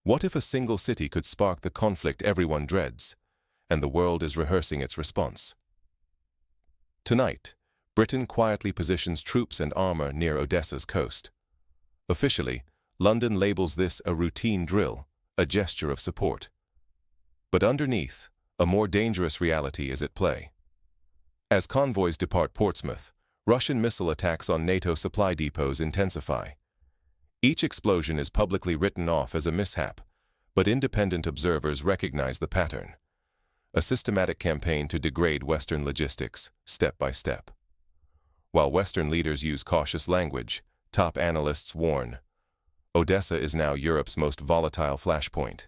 What if a single city could spark the conflict everyone dreads, and the world is rehearsing its response? Tonight, Britain quietly positions troops and armor near Odessa's coast. Officially, London labels this a routine drill, a gesture of support. But underneath, a more dangerous reality is at play. As convoys depart Portsmouth, Russian missile attacks on NATO supply depots intensify. Each explosion is publicly written off as a mishap, but independent observers recognize the pattern. A systematic campaign to degrade Western logistics, step by step. While Western leaders use cautious language, top analysts warn. Odessa is now Europe's most volatile flashpoint.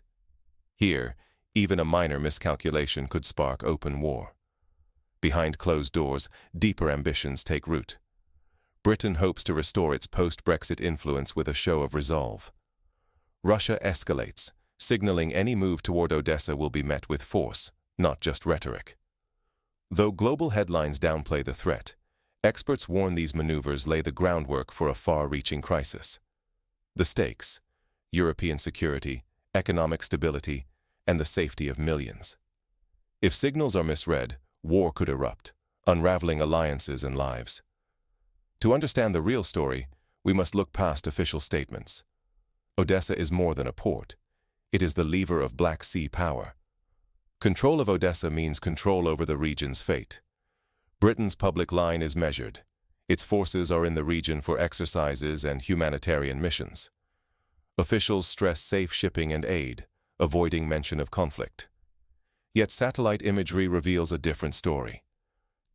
Here, even a minor miscalculation could spark open war. Behind closed doors, deeper ambitions take root. Britain hopes to restore its post-Brexit influence with a show of resolve. Russia escalates, signaling any move toward Odessa will be met with force, not just rhetoric. Though global headlines downplay the threat, experts warn these maneuvers lay the groundwork for a far-reaching crisis. The stakes: European security, economic stability, and the safety of millions. If signals are misread, war could erupt, unraveling alliances and lives. To understand the real story, we must look past official statements. Odessa is more than a port. It is the lever of Black Sea power. Control of Odessa means control over the region's fate. Britain's public line is measured. Its forces are in the region for exercises and humanitarian missions. Officials stress safe shipping and aid, avoiding mention of conflict. Yet satellite imagery reveals a different story.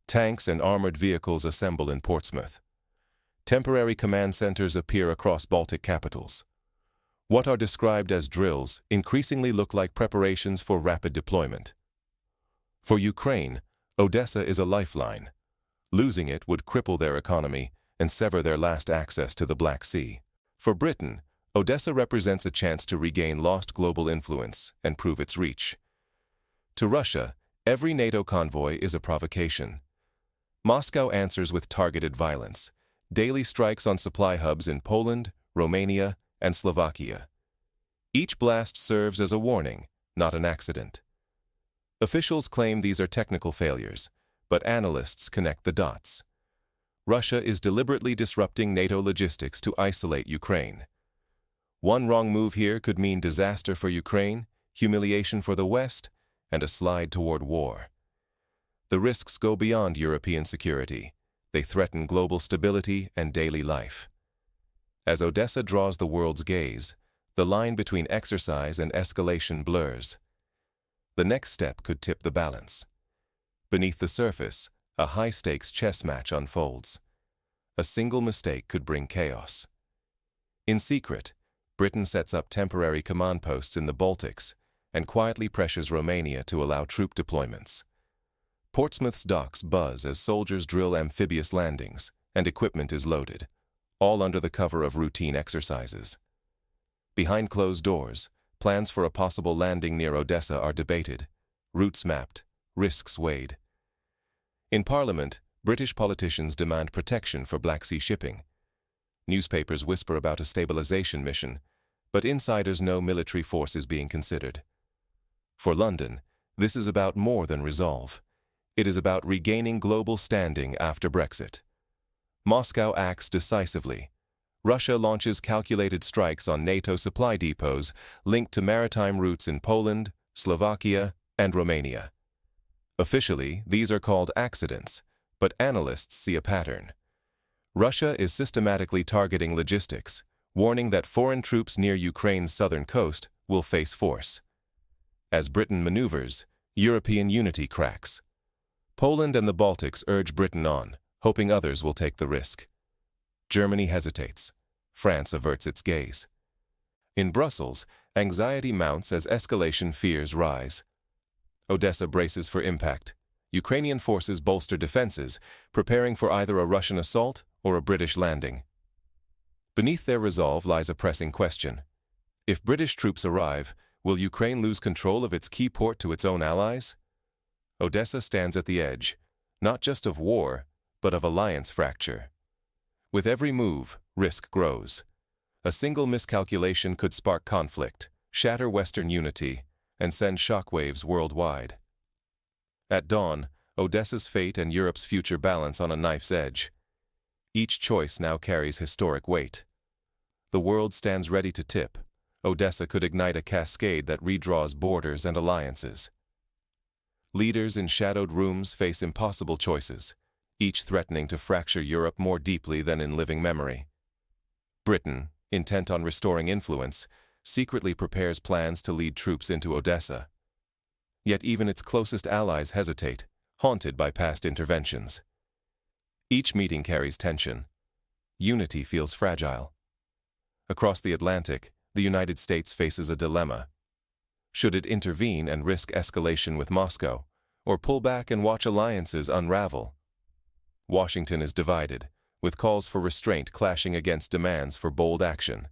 Tanks and armored vehicles assemble in Portsmouth. Temporary command centers appear across Baltic capitals. What are described as drills increasingly look like preparations for rapid deployment. For Ukraine, Odessa is a lifeline. Losing it would cripple their economy and sever their last access to the Black Sea. For Britain, Odessa represents a chance to regain lost global influence and prove its reach. To Russia, every NATO convoy is a provocation. Moscow answers with targeted violence, daily strikes on supply hubs in Poland, Romania, and Slovakia. Each blast serves as a warning, not an accident. Officials claim these are technical failures, but analysts connect the dots. Russia is deliberately disrupting NATO logistics to isolate Ukraine. One wrong move here could mean disaster for Ukraine, humiliation for the West, and a slide toward war. The risks go beyond European security. They threaten global stability and daily life. As Odessa draws the world's gaze, the line between exercise and escalation blurs. The next step could tip the balance. Beneath the surface, a high-stakes chess match unfolds. A single mistake could bring chaos. In secret, Britain sets up temporary command posts in the Baltics and quietly pressures Romania to allow troop deployments. Portsmouth's docks buzz as soldiers drill amphibious landings and equipment is loaded, all under the cover of routine exercises. Behind closed doors, plans for a possible landing near Odessa are debated, routes mapped, risks weighed. In Parliament, British politicians demand protection for Black Sea shipping. Newspapers whisper about a stabilization mission, but insiders know military force is being considered. For London, this is about more than resolve. It is about regaining global standing after Brexit. Moscow acts decisively. Russia launches calculated strikes on NATO supply depots linked to maritime routes in Poland, Slovakia, and Romania. Officially, these are called accidents, but analysts see a pattern. Russia is systematically targeting logistics, warning that foreign troops near Ukraine's southern coast will face force. As Britain maneuvers, European unity cracks. Poland and the Baltics urge Britain on, hoping others will take the risk. Germany hesitates. France averts its gaze. In Brussels, anxiety mounts as escalation fears rise. Odessa braces for impact. Ukrainian forces bolster defenses, preparing for either a Russian assault or a British landing. Beneath their resolve lies a pressing question. If British troops arrive, will Ukraine lose control of its key port to its own allies? Odessa stands at the edge, not just of war, but of alliance fracture. With every move, risk grows. A single miscalculation could spark conflict, shatter Western unity, and send shockwaves worldwide. At dawn, Odessa's fate and Europe's future balance on a knife's edge. Each choice now carries historic weight. The world stands ready to tip. Odessa could ignite a cascade that redraws borders and alliances. Leaders in shadowed rooms face impossible choices, each threatening to fracture Europe more deeply than in living memory. Britain, intent on restoring influence, secretly prepares plans to lead troops into Odessa. Yet even its closest allies hesitate, haunted by past interventions. Each meeting carries tension. Unity feels fragile. Across the Atlantic, the United States faces a dilemma. Should it intervene and risk escalation with Moscow, or pull back and watch alliances unravel? Washington is divided, with calls for restraint clashing against demands for bold action.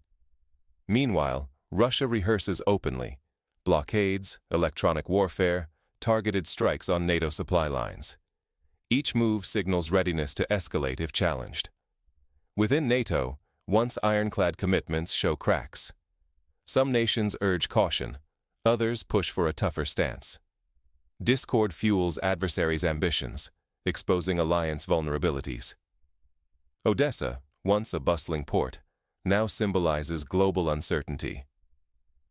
Meanwhile, Russia rehearses openly: blockades, electronic warfare, targeted strikes on NATO supply lines. Each move signals readiness to escalate if challenged. Within NATO, once ironclad commitments show cracks. Some nations urge caution, others push for a tougher stance. Discord fuels adversaries' ambitions, exposing alliance vulnerabilities. Odessa, once a bustling port, now symbolizes global uncertainty.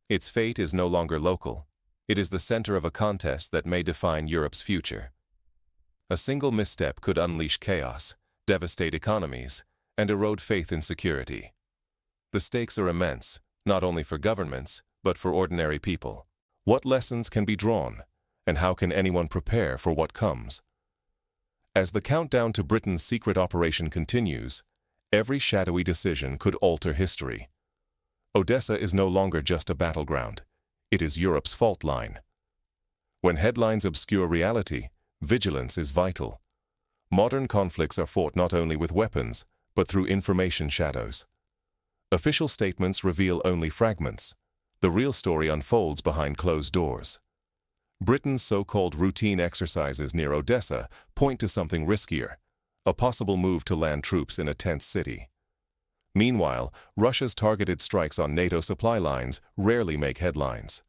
Its fate is no longer local. It is the center of a contest that may define Europe's future. A single misstep could unleash chaos, devastate economies, and erode faith in security. The stakes are immense, not only for governments, but for ordinary people. What lessons can be drawn, and how can anyone prepare for what comes? As the countdown to Britain's secret operation continues, every shadowy decision could alter history. Odessa is no longer just a battleground. It is Europe's fault line. When headlines obscure reality, vigilance is vital. Modern conflicts are fought not only with weapons, but through information shadows. Official statements reveal only fragments. The real story unfolds behind closed doors. Britain's so-called routine exercises near Odessa point to something riskier: a possible move to land troops in a tense city. Meanwhile, Russia's targeted strikes on NATO supply lines rarely make headlines.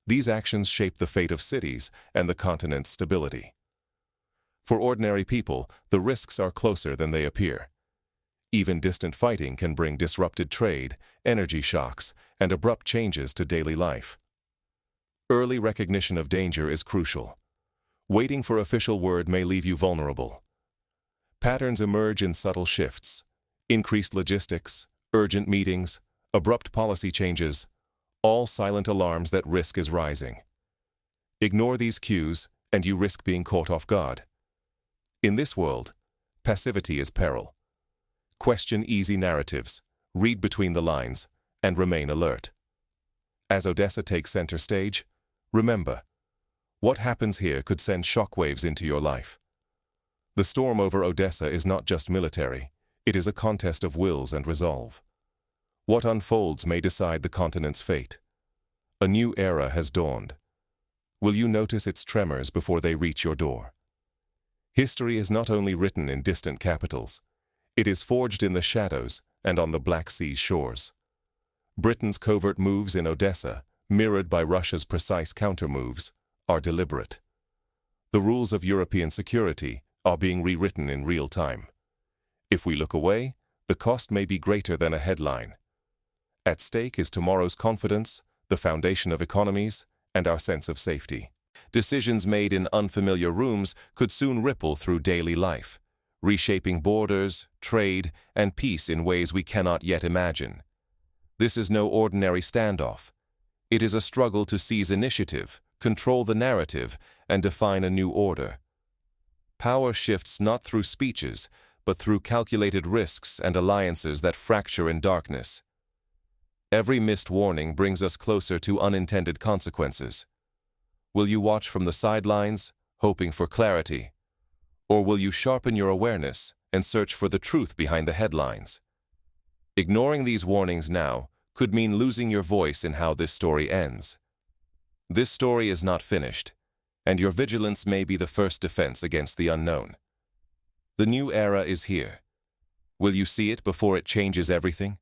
These actions shape the fate of cities and the continent's stability. For ordinary people, the risks are closer than they appear. Even distant fighting can bring disrupted trade, energy shocks, and abrupt changes to daily life. Early recognition of danger is crucial. Waiting for official word may leave you vulnerable. Patterns emerge in subtle shifts: increased logistics, urgent meetings, abrupt policy changes, all silent alarms that risk is rising. Ignore these cues, and you risk being caught off guard. In this world, passivity is peril. Question easy narratives, read between the lines, and remain alert. As Odessa takes center stage, remember, what happens here could send shockwaves into your life. The storm over Odessa is not just military, it is a contest of wills and resolve. What unfolds may decide the continent's fate. A new era has dawned. Will you notice its tremors before they reach your door? History is not only written in distant capitals, it is forged in the shadows and on the Black Sea's shores. Britain's covert moves in Odessa, mirrored by Russia's precise counter-moves, are deliberate. The rules of European security are being rewritten in real time. If we look away, the cost may be greater than a headline. At stake is tomorrow's confidence, the foundation of economies, and our sense of safety. Decisions made in unfamiliar rooms could soon ripple through daily life, reshaping borders, trade, and peace in ways we cannot yet imagine. This is no ordinary standoff. It is a struggle to seize initiative, control the narrative, and define a new order. Power shifts not through speeches, but through calculated risks and alliances that fracture in darkness. Every missed warning brings us closer to unintended consequences. Will you watch from the sidelines, hoping for clarity? Or will you sharpen your awareness and search for the truth behind the headlines? Ignoring these warnings now could mean losing your voice in how this story ends. This story is not finished, and your vigilance may be the first defense against the unknown. The new era is here. Will you see it before it changes everything?